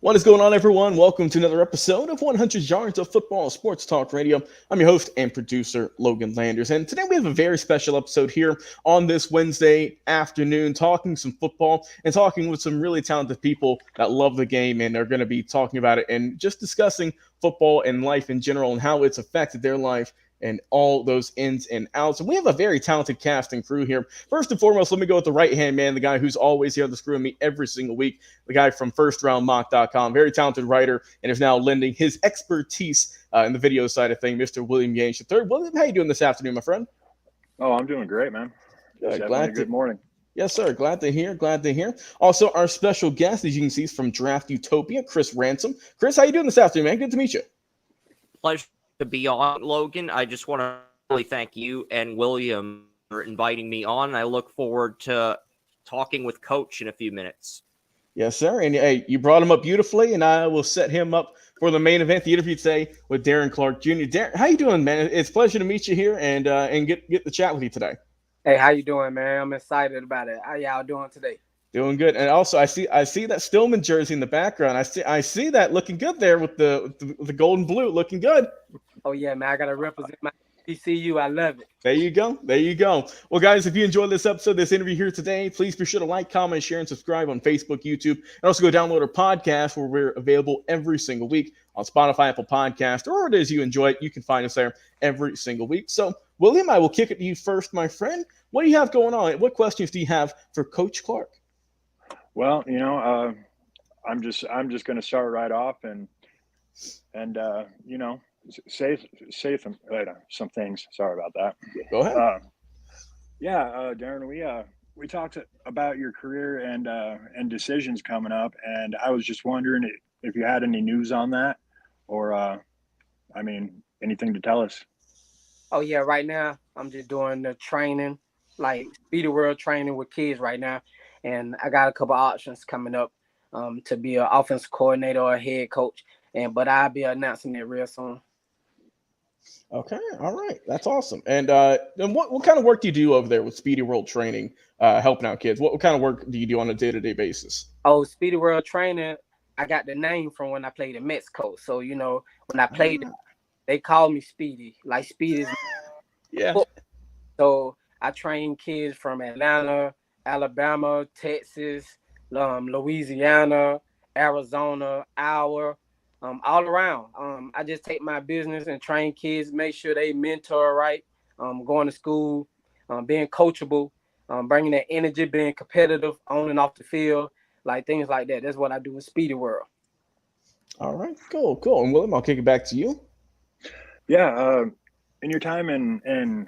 What is going on, everyone? Welcome to another episode of 100 Yards of Football Sports Talk Radio. I'm your host and producer, Logan Landers. And today we have a very special episode here on this Wednesday afternoon, talking some football and talking with some really talented people that love the game and are going to be talking about it and just discussing football and life in general and how it's affected their life and all those ins and outs. And we have a very talented cast and crew here. First and foremost, let me go with the right-hand man, the guy who's always here on the screw with me every single week, the guy from FirstRoundMock.com, very talented writer, and is now lending his expertise in the video side of things, Mr. William Yanish III. William, how you doing this afternoon, my friend? Oh, I'm doing great, man. Good morning. Yes, sir. Glad to hear. Also, our special guest, as you can see, is from Draft Utopia, Chris Ransom. Chris, how you doing this afternoon, man? Good to meet you. Pleasure to be on, Logan. I just want to really thank you and William for inviting me on. I look forward to talking with Coach in a few minutes. Yes, sir. And hey, you brought him up beautifully, and I will set him up for the main event, the interview today with Daron Clark Jr. Daron, how you doing, man? It's a pleasure to meet you here and get the chat with you today. Hey, how you doing, man? I'm excited about it. How y'all doing today? Doing good. And also, I see that Stillman jersey in the background. I see that looking good there with the gold and blue, looking good. Oh yeah, man! I gotta represent my TCU. I love it. There you go. Well, guys, if you enjoyed this episode, this interview here today, please be sure to like, comment, share, and subscribe on Facebook, YouTube, and also go download our podcast where we're available every single week on Spotify, Apple Podcast, or it is you enjoy it. You can find us there every single week. So, William, I will kick it to you first, my friend. What do you have going on? What questions do you have for Coach Clark? Well, I'm just going to start right off and say some things. Sorry about that. Go ahead. Daron, we talked about your career and decisions coming up, and I was just wondering if you had any news on that, or anything to tell us. Oh yeah, right now I'm just doing the training, like Speedy World training with kids right now, and I got a couple options coming up to be an offensive coordinator or a head coach, but I'll be announcing it real soon. Okay, all right, that's awesome. And what kind of work do you do over there with Speedy World Training, helping out kids? What kind of work do you do on a day-to-day basis? Oh, Speedy World Training, I got the name from when I played in Mexico. So when I played, they called me Speedy, like Speedy. Yeah. So I train kids from Atlanta, Alabama, Texas, Louisiana, Arizona, Iowa. All around. I just take my business and train kids, make sure they mentor right, going to school, being coachable, bringing that energy, being competitive on and off the field, like things like that. That's what I do in Speedy World. All right, cool. And William, I'll kick it back to you. Yeah, in your time in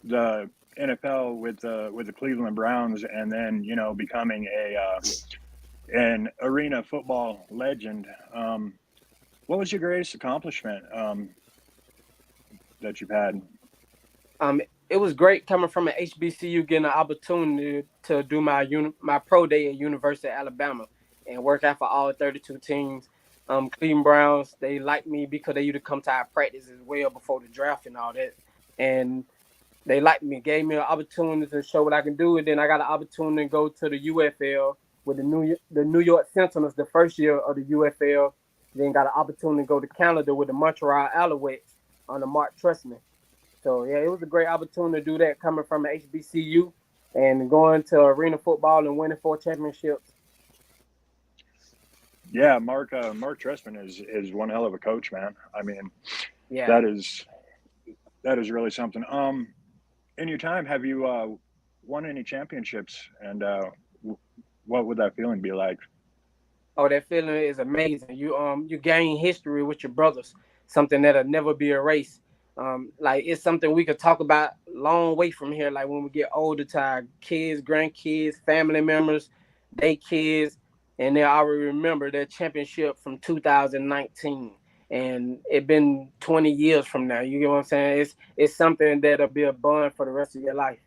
the NFL with the Cleveland Browns, and then becoming an arena football legend. What was your greatest accomplishment that you've had? It was great coming from an HBCU, getting an opportunity to do my pro day at University of Alabama and work out for all 32 teams. Cleveland Browns, they liked me because they used to come to our practice as well before the draft and all that. And they liked me, gave me an opportunity to show what I can do. And then I got an opportunity to go to the UFL with the New York Sentinels the first year of the UFL. Then got an opportunity to go to Canada with the Montreal Alouettes under Mark Trestman. So, yeah, it was a great opportunity to do that coming from an HBCU and going to arena football and winning 4 championships. Yeah, Mark Trestman is one hell of a coach, man. I mean, yeah, that is really something. In your time, have you won any championships, and what would that feeling be like? Oh, that feeling is amazing. You gain history with your brothers, something that'll never be erased. Like it's something we could talk about long way from here. Like when we get older to our kids, grandkids, family members, they kids, and they'll already remember their championship from 2019. And it's been 20 years from now. You get what I'm saying? It's something that'll be a bond for the rest of your life.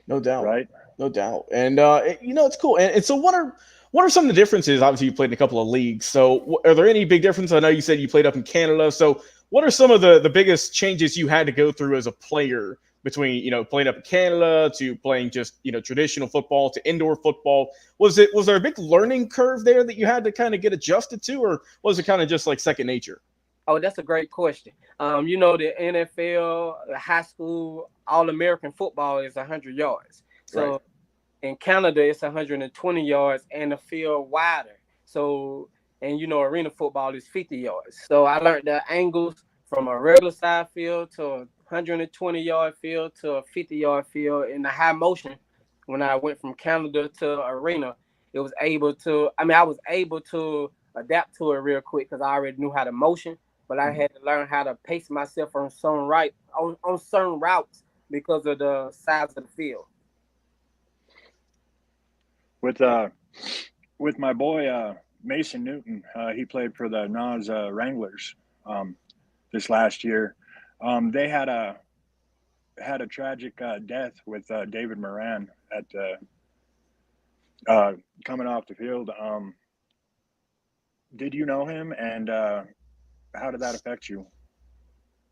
No doubt. Right. No doubt. And, it's cool. And so what are some of the differences? Obviously, you played in a couple of leagues. So are there any big differences? I know you said you played up in Canada. So what are some of the biggest changes you had to go through as a player between, playing up in Canada to playing just, traditional football to indoor football. Was there a big learning curve there that you had to kind of get adjusted to, or was it kind of just like second nature? Oh, that's a great question. The NFL, high school, All-American football is 100 yards. So Right. in Canada, it's 120 yards and the field wider. So, and arena football is 50 yards. So I learned the angles from a regular side field to a 120-yard field to a 50-yard field in the high motion. When I went from Canada to arena, I was able to adapt to it real quick because I already knew how to motion, but I had to learn how to pace myself on certain routes because of the size of the field. With my boy Mason Newton, he played for the Nas Wranglers this last year. They had a tragic death with David Moran at coming off the field. Did you know him, and how did that affect you?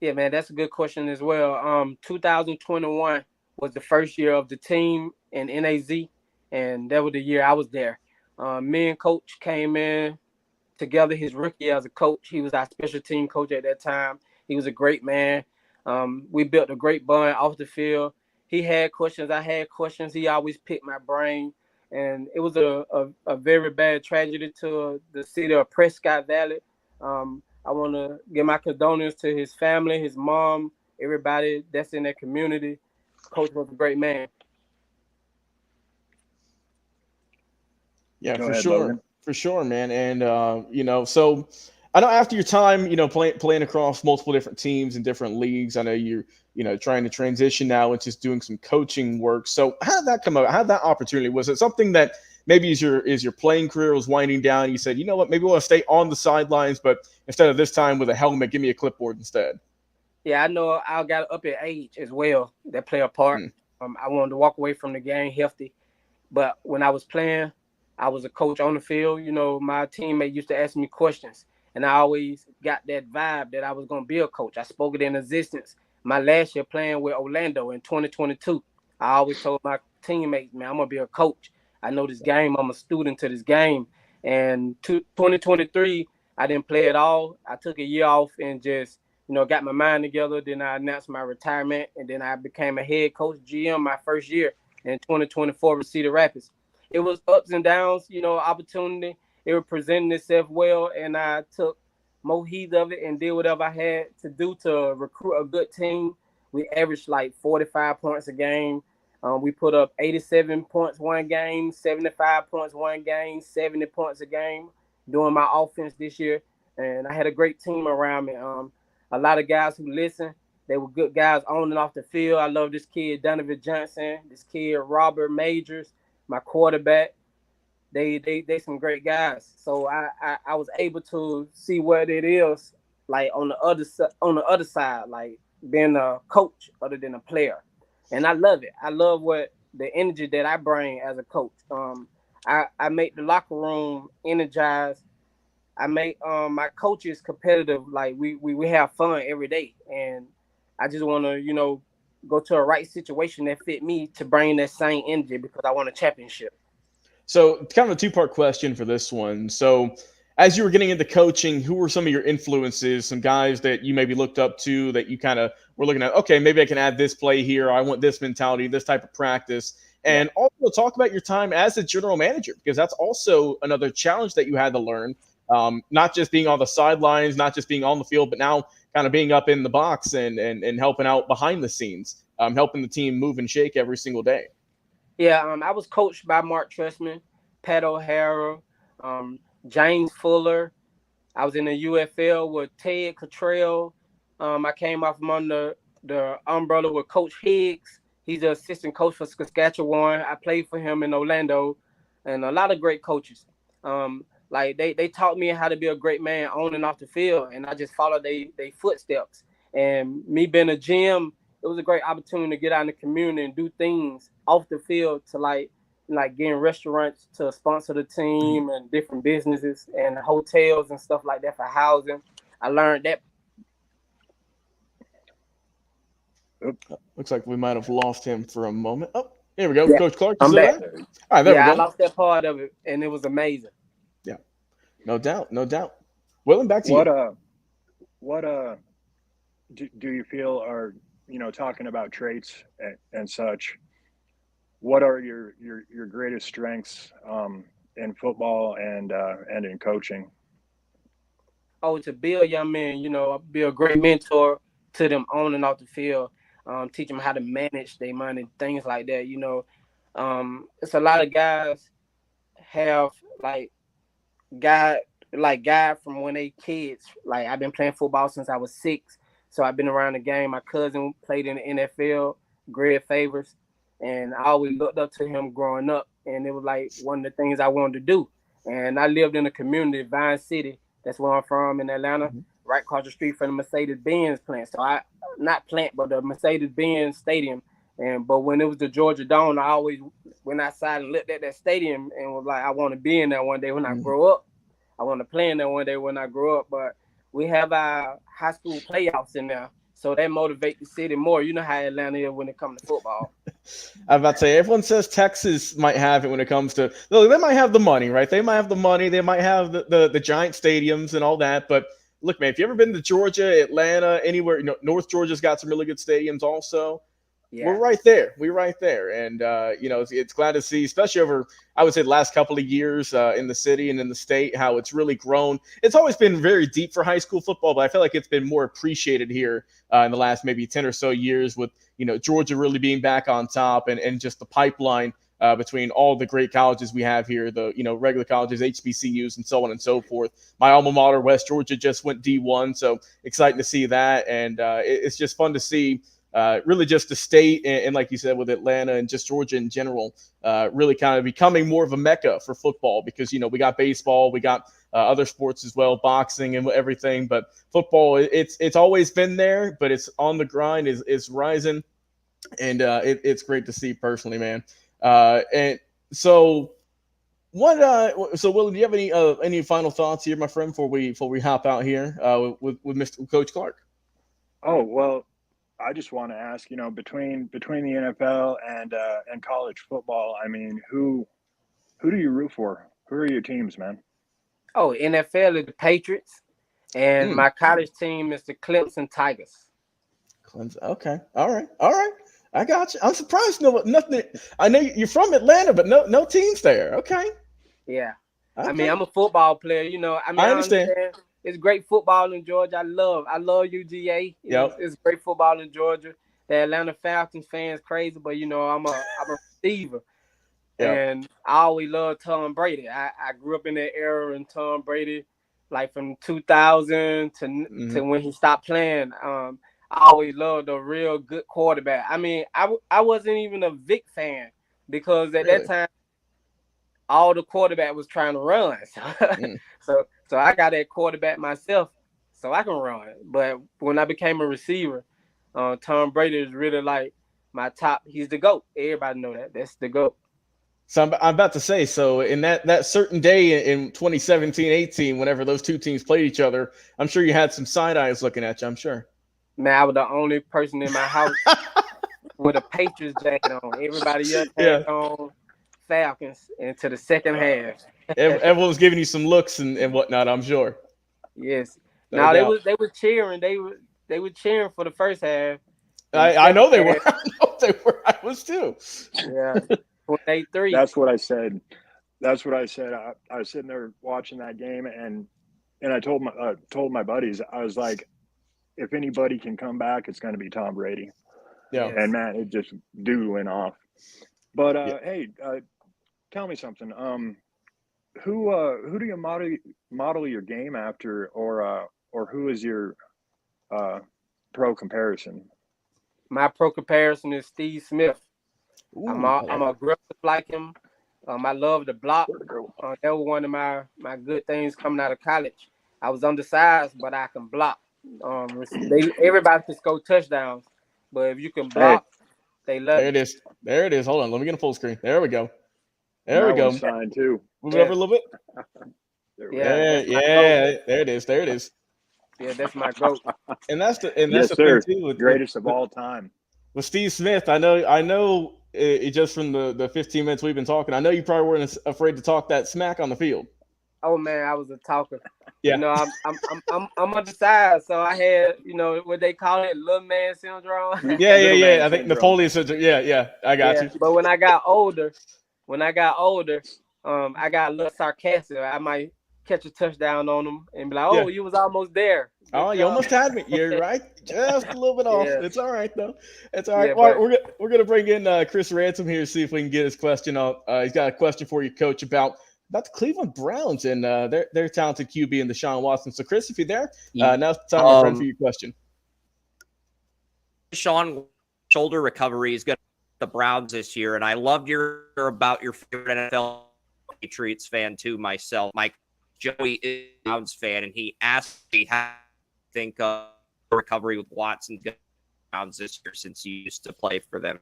Yeah, man, that's a good question as well. 2021 was the first year of the team in NAZ, and that was the year I was there. Me and Coach came in together his rookie as a coach. He was our special team coach at that time. He was a great man. We built a great bond off the field. He had questions. I had questions. He always picked my brain. And it was a very bad tragedy to the city of Prescott Valley. I want to give my condolences to his family, his mom, everybody that's in that community. Coach was a great man. Yeah, Go for ahead, sure. Logan. For sure, man. And, so I know after your time, playing across multiple different teams and different leagues, I know you're, trying to transition now into just doing some coaching work. So how did that come out? How did that opportunity? Was it something that maybe as your playing career was winding down, you said, you know what, maybe I want to stay on the sidelines, but instead of this time with a helmet, give me a clipboard instead? Yeah, I know I got up at age as well. That play a part. I wanted to walk away from the game healthy. But when I was playing, I was a coach on the field. My teammate used to ask me questions, and I always got that vibe that I was going to be a coach. I spoke it in existence. My last year playing with Orlando in 2022, I always told my teammates, man, I'm going to be a coach. I know this game. I'm a student to this game. And 2023, I didn't play at all. I took a year off and just, got my mind together. Then I announced my retirement, and then I became a head coach GM my first year in 2024 with Cedar Rapids. It was ups and downs, opportunity. It was presenting itself well, and I took more heed of it and did whatever I had to do to recruit a good team. We averaged like 45 points a game. We put up 87 points one game, 75 points one game, 70 points a game doing my offense this year. And I had a great team around me. A lot of guys who listen. They were good guys on and off the field. I love this kid, Donovan Johnson, this kid, Robert Majors, my quarterback. They some great guys. So I was able to see what it is like on the other side, like being a coach other than a player. And I love it. I love what the energy that I bring as a coach. I make the locker room energized. I make my coaches competitive. Like we have fun every day. And I just want to, go to a right situation that fit me to bring that same energy because I want a championship. So kind of a two-part question for this one. So as you were getting into coaching, who were some of your influences, some guys that you maybe looked up to that you kind of were looking at, okay, maybe I can add this play here. I want this mentality, this type of practice. And also talk about your time as a general manager, because that's also another challenge that you had to learn. Not just being on the sidelines, not just being on the field, but now kind of being up in the box and helping out behind the scenes, helping the team move and shake every single day. Yeah, I was coached by Mark Trestman, Pat O'Hara, James Fuller. I was in the UFL with Ted Cottrell. I came off from under the umbrella with Coach Higgs. He's the assistant coach for Saskatchewan. I played for him in Orlando, and a lot of great coaches. Like they taught me how to be a great man on and off the field, and I just followed their footsteps. And me being a GM, it was a great opportunity to get out in the community and do things off the field to like getting restaurants to sponsor the team and different businesses and hotels and stuff like that for housing. I learned that. Looks like we might have lost him for a moment. Oh, here we go. Yeah, Coach Clark, you I'm still back. there? All right, there we I go. lost that part of it, and it was amazing. Yeah, no doubt, no doubt. William, back to you. What do you feel are, talking about traits and such? What are your greatest strengths in football and in coaching? Oh, to be a young man, be a great mentor to them on and off the field, teach them how to manage their money, things like that. It's a lot of guys have guy guy from when they kids. Like I've been playing football since I was 6, so I've been around the game. My cousin played in the NFL, Greg Favors, and I always looked up to him growing up, and it was like one of the things I wanted to do. And I lived in a community, Vine City. That's where I'm from in Atlanta, right across the street from the Mercedes-Benz plant. So not plant, but the Mercedes-Benz stadium. But when it was the Georgia Dome, I always went outside and looked at that stadium and was like, I want to be in there one day when I grow up. I want to play in there one day when I grow up. But we have our high school playoffs in there, so that motivates the city more. You know how Atlanta is when it comes to football. I'm about to say, everyone says Texas might have it when it comes to, look, they might have the money, right? They might have the money. They might have the giant stadiums and all that. But look, man, if you've ever been to Georgia, Atlanta, anywhere, North Georgia's got some really good stadiums also. Yeah. We're right there. We're right there. And, it's glad to see, especially over, I would say, the last couple of years in the city and in the state, how it's really grown. It's always been very deep for high school football, but I feel like it's been more appreciated here in the last maybe 10 or so years with, Georgia really being back on top and just the pipeline between all the great colleges we have here, the, regular colleges, HBCUs, and so on and so forth. My alma mater, West Georgia, just went D1, so exciting to see that. And it's just fun to see really just the state and like you said with Atlanta and just Georgia in general really kind of becoming more of a mecca for football because we got baseball, we got other sports as well, boxing and everything, but football it's always been there, but it's on the grind, is rising, and it's great to see personally, man. And so so Will, do you have any final thoughts here, my friend, before we hop out here with Coach Clark? Oh, well, I just want to ask, between the NFL and college football, I mean, who do you root for? Who are your teams, man? Oh, NFL is the Patriots, and my college team is the Clemson Tigers. Clemson. Okay. All right. I got you. I'm surprised. Nothing. I know you're from Atlanta, but no teams there. Okay. Yeah. Okay. I mean, I'm a football player. I understand. It's great football in Georgia. I love UGA. It's great football in Georgia. The Atlanta Falcons fans crazy, but I'm a receiver. Yep. And I always loved Tom Brady. I grew up in that era in Tom Brady, like from 2000 to when he stopped playing. I always loved a real good quarterback. I mean, I wasn't even a Vic fan because at that time, all the quarterback was trying to run. So I got that quarterback myself, so I can run. But when I became a receiver, Tom Brady is really like my top. He's the GOAT. Everybody know that. That's the GOAT. So I'm about to say, so in that certain day in 2017-18, whenever those two teams played each other, I'm sure you had some side eyes looking at you, I'm sure. Man, I was the only person in my house with a Patriots jacket on. Everybody else had on Falcons into the second half. Everyone was giving you some looks and whatnot, I'm sure. Yes. No, they were cheering. They were cheering for the first half. I know they were. I know they were. I was too. Yeah. 28-3. That's what I said. I was sitting there watching that game, and I told my buddies, I was like, if anybody can come back, it's going to be Tom Brady. Yeah. And man, it just went off. But hey, tell me something. Who do you model your game after, or who is your pro comparison? My pro comparison is Steve Smith. Ooh, I'm aggressive like him. I love to block. That was one of my good things coming out of college. I was undersized, but I can block. Everybody can score touchdowns, but if you can block, they love it. There it is. Hold on, let me get a full screen. There we go. There we go. Signed too. Move it over a little bit. Yeah. There it is. Yeah, that's my GOAT. And that's the yes, thing sir. too. Greatest of all time. Well, Steve Smith, I know. Just from the 15 minutes we've been talking, I know you probably weren't afraid to talk that smack on the field. Oh man, I was a talker. Yeah. You know, I'm undersized, so I had, you know, what they call it, little man syndrome. Yeah. Little man I think syndrome. Napoleon said, yeah. I got you. But when I got older, I got a little sarcastic. I might catch a touchdown on them and be like, "Oh, Yeah. you was almost there. Good Oh, you job." almost had me. You're right, just a little bit off. Yeah. It's all right though. It's all right. Yeah, All right, but we're gonna bring in Chris Ransom here to see if we can get his question on. He's got a question for you, Coach, about the Cleveland Browns and their talented QB and Deshaun Watson. So, Chris, if you're there, now's the time, my friend, for your question. Deshaun shoulder recovery is going to the Browns this year, and I loved your about your favorite NFL Patriots fan too. Myself, Mike Joey is a Browns fan, and he asked me how I think of recovery with Watson Browns this year since you used to play for them.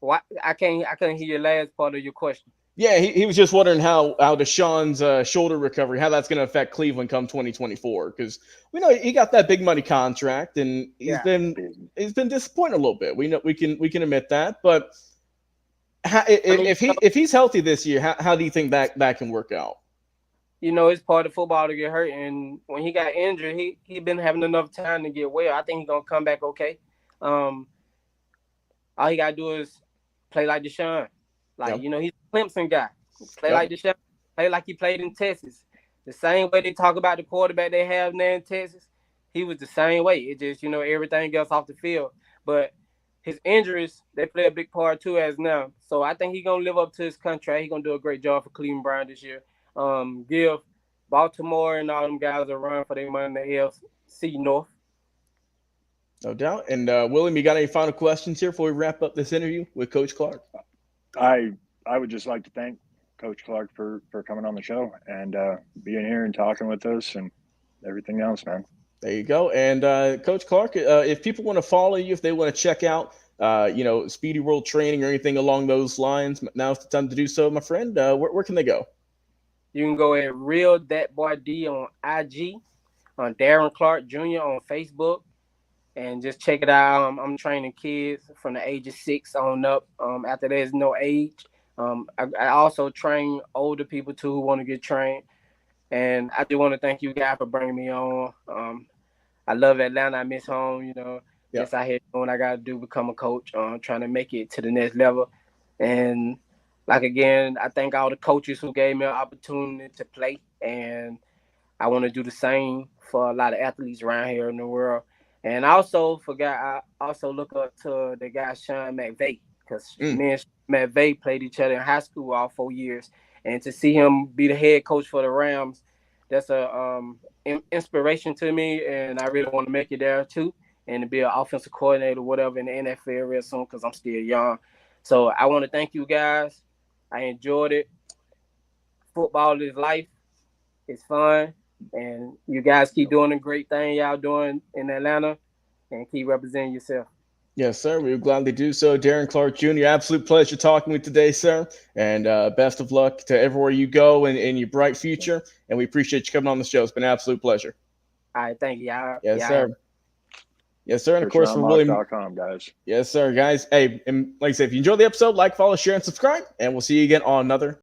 what I couldn't hear your last part of your question. Yeah, he was just wondering how Deshaun's shoulder recovery, how that's going to affect Cleveland come 2024, because we know he got that big money contract and he's been disappointed a little bit. We know we can admit that, but if he's healthy this year, how do you think that can work out? You know, it's part of football to get hurt, and when he got injured, he been having enough time to get well. I think he's gonna come back okay. All he gotta do is play like Deshaun. Like, you know, he's a Clemson guy. Play like Deshaun. Play like he played in Texas. The same way they talk about the quarterback they have now in Texas, he was the same way. It just, you know, everything else off the field. But his injuries, they play a big part too as now. So I think he's going to live up to his contract. He's going to do a great job for Cleveland Browns this year. Give Baltimore and all them guys a run for their money in the AFC North. No doubt. And William, you got any final questions here before we wrap up this interview with Coach Clark? I would just like to thank Coach Clark for coming on the show and being here and talking with us and everything else, man. There you go. And Coach Clark, if people want to follow you, if they want to check out, Speedy World Training or anything along those lines, now's the time to do so, my friend. Where can they go? You can go at Real That Boy D on IG, on Daron Clark Jr. on Facebook, and just check it out. I'm training kids from the age of 6 on up. After there's no age. I also train older people too who want to get trained. And I do want to thank you guys for bringing me on. I love Atlanta. I miss home, you know. Just out here doing what I got to do, become a coach, trying to make it to the next level. And like, again, I thank all the coaches who gave me an opportunity to play. And I want to do the same for a lot of athletes around here in the world. And I also look up to the guy Sean McVay, because me and McVay played each other in high school all 4 years. And to see him be the head coach for the Rams, that's a inspiration to me. And I really want to make it there too, and to be an offensive coordinator, whatever, in the NFL real soon, because I'm still young. So I want to thank you guys. I enjoyed it. Football is life. It's fun. And you guys keep doing the great thing y'all doing in Atlanta, and keep representing yourself. Yes, sir. We would gladly do so. Daron Clark Jr., absolute pleasure talking with you today, sir. And best of luck to everywhere you go in your bright future. And we appreciate you coming on the show. It's been an absolute pleasure. All right, thank you. Yes, sir. Yes, sir. And of course, for William. Guys. Yes, sir, guys. Hey, and like I said, if you enjoyed the episode, like, follow, share, and subscribe. And we'll see you again on another